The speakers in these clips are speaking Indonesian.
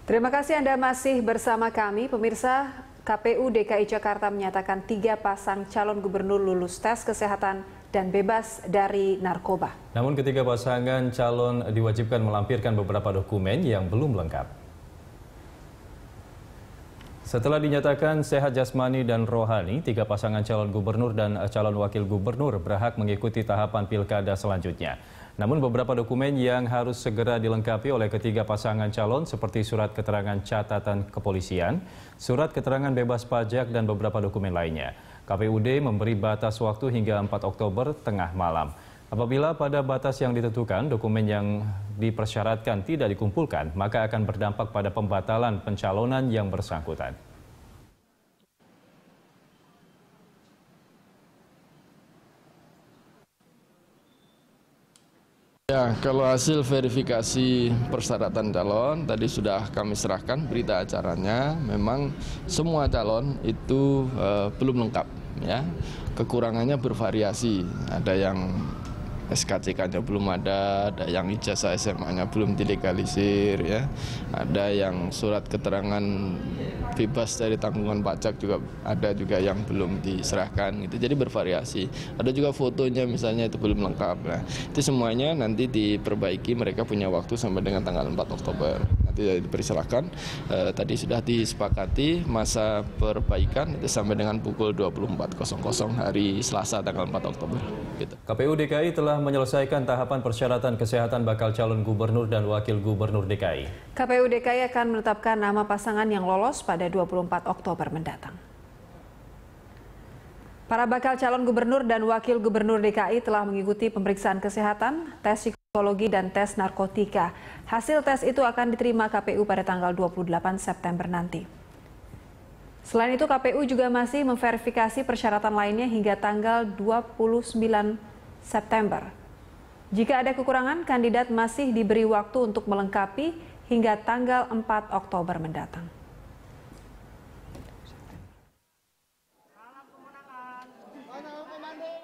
Terima kasih Anda masih bersama kami. Pemirsa, KPU DKI Jakarta menyatakan 3 pasang calon gubernur lulus tes kesehatan dan bebas dari narkoba. Namun ketiga pasangan calon diwajibkan melampirkan beberapa dokumen yang belum lengkap. Setelah dinyatakan sehat jasmani dan rohani, 3 pasangan calon gubernur dan calon wakil gubernur berhak mengikuti tahapan pilkada selanjutnya. Namun beberapa dokumen yang harus segera dilengkapi oleh ketiga pasangan calon seperti surat keterangan catatan kepolisian, surat keterangan bebas pajak, dan beberapa dokumen lainnya. KPUD memberi batas waktu hingga 4 Oktober tengah malam. Apabila pada batas yang ditentukan dokumen yang dipersyaratkan tidak dikumpulkan, maka akan berdampak pada pembatalan pencalonan yang bersangkutan. Ya, kalau hasil verifikasi persyaratan calon tadi sudah kami serahkan berita acaranya, memang semua calon itu belum lengkap, ya. Kekurangannya bervariasi, ada yang SKCK-nya belum ada yang ijazah SMA-nya belum dilegalisir, ya. Ada yang surat keterangan bebas dari tanggungan pajak juga ada juga yang belum diserahkan, gitu. Jadi bervariasi. Ada juga fotonya misalnya itu belum lengkap. Nah, itu semuanya nanti diperbaiki, mereka punya waktu sampai dengan tanggal 4 Oktober. Nanti dipersilakan. Tadi sudah disepakati masa perbaikan itu sampai dengan pukul 24.00 hari Selasa tanggal 4 Oktober. Gitu. KPU DKI telah menyelesaikan tahapan persyaratan kesehatan bakal calon gubernur dan wakil gubernur DKI. KPU DKI akan menetapkan nama pasangan yang lolos pada 24 Oktober mendatang. Para bakal calon gubernur dan wakil gubernur DKI telah mengikuti pemeriksaan kesehatan, tes psikologi, dan tes narkotika. Hasil tes itu akan diterima KPU pada tanggal 28 September nanti. Selain itu, KPU juga masih memverifikasi persyaratan lainnya hingga tanggal 29 September. Jika ada kekurangan, kandidat masih diberi waktu untuk melengkapi hingga tanggal 4 Oktober mendatang.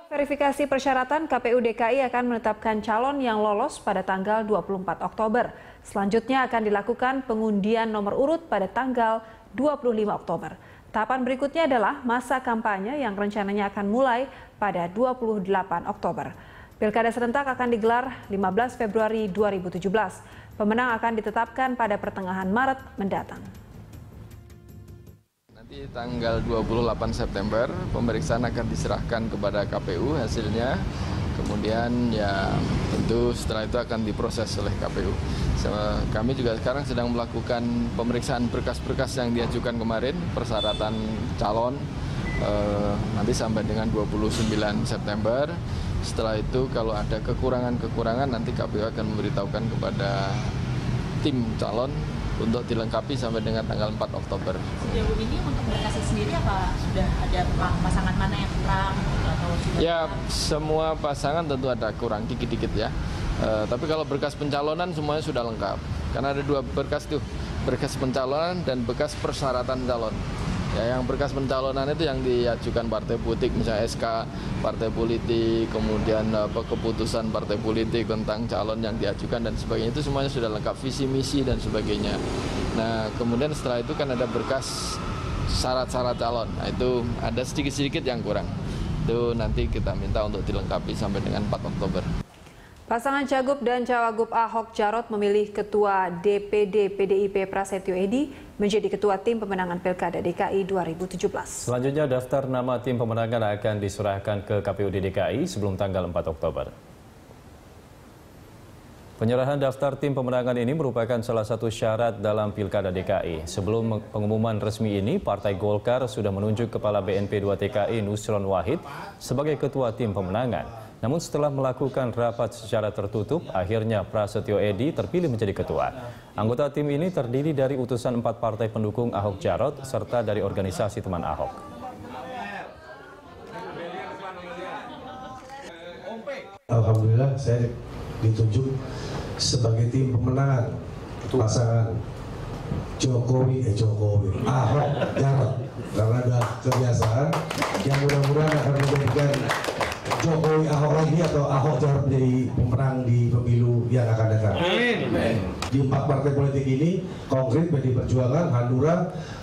Verifikasi persyaratan, KPU DKI akan menetapkan calon yang lolos pada tanggal 24 Oktober. Selanjutnya akan dilakukan pengundian nomor urut pada tanggal 25 Oktober. Tahapan berikutnya adalah masa kampanye yang rencananya akan mulai pada 28 Oktober. Pilkada serentak akan digelar 15 Februari 2017. Pemenang akan ditetapkan pada pertengahan Maret mendatang. Nanti tanggal 28 September pemeriksaan akan diserahkan kepada KPU hasilnya. Kemudian ya tentu setelah itu akan diproses oleh KPU. Kami juga sekarang sedang melakukan pemeriksaan berkas-berkas yang diajukan kemarin, persyaratan calon nanti sampai dengan 29 September. Setelah itu kalau ada kekurangan-kekurangan nanti KPU akan memberitahukan kepada tim calon untuk dilengkapi sampai dengan tanggal 4 Oktober. Sejauh ini untuk berkasnya sendiri apa sudah ada pasangan mana yang kurang? Atau sudah ya, semua pasangan tentu ada kurang dikit-dikit ya. Tapi kalau berkas pencalonan semuanya sudah lengkap. Karena ada 2 berkas tuh, berkas pencalonan dan berkas persyaratan calon. Ya, yang berkas pencalonan itu yang diajukan partai politik, misalnya SK partai politik, kemudian keputusan partai politik tentang calon yang diajukan dan sebagainya, itu semuanya sudah lengkap, visi misi dan sebagainya. Nah, kemudian setelah itu kan ada berkas syarat-syarat calon. Nah, itu ada sedikit-sedikit yang kurang. Itu nanti kita minta untuk dilengkapi sampai dengan 4 Oktober. Pasangan Cagup dan Cawagup Ahok Jarot memilih Ketua DPD PDIP Prasetyo Edy menjadi Ketua Tim Pemenangan Pilkada DKI 2017. Selanjutnya daftar nama tim pemenangan akan diserahkan ke KPUD DKI sebelum tanggal 4 Oktober. Penyerahan daftar tim pemenangan ini merupakan salah satu syarat dalam Pilkada DKI. Sebelum pengumuman resmi ini, Partai Golkar sudah menunjuk Kepala BNP 2 TKI Nusron Wahid sebagai Ketua Tim Pemenangan. Namun setelah melakukan rapat secara tertutup, akhirnya Prasetyo Edy terpilih menjadi ketua. Anggota tim ini terdiri dari utusan 4 partai pendukung Ahok Jarot serta dari organisasi teman Ahok. Alhamdulillah saya ditunjuk sebagai tim pemenangan pasangan Jokowi Ahok Jarot, karena ada kebiasaan yang mudah-mudahan akan menjadikan Jokowi Ahok lagi atau Ahok jarang menjadi pemenang di pemilu yang akan datang. Di 4 partai politik ini, konkret PDI Perjuangan, Hanura,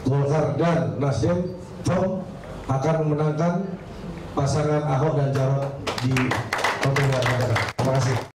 Golkar dan Nasdem firm akan memenangkan pasangan Ahok dan jarot